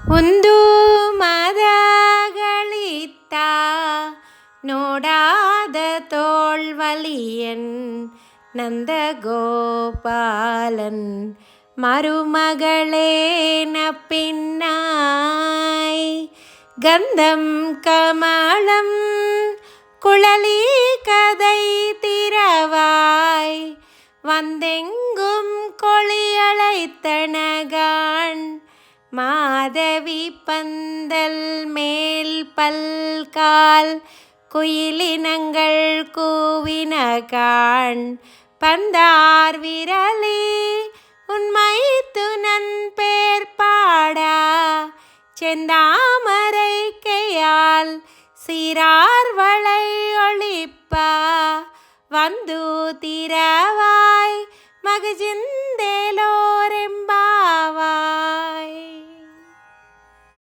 ಒಂದು ಮದಗಳಿತ್ತ ನೋಡಾದ தோள்வலியன் நந்தகோபாலன் மருமகளேன பின்னாய் கந்தம் கமலம் குழலி கதை திரவாய் வந்தெங்கும் கொளியழைத்தனகான் மாதவி பந்தல் மேல் பல்கால் குயிலினங்கள் கூவினகான் பந்தார் விரலி உண்மை துணன் பேர் பாடா செந்தாமரை கையால் சீரார் வளை ஒளிப்பா வந்து திரவா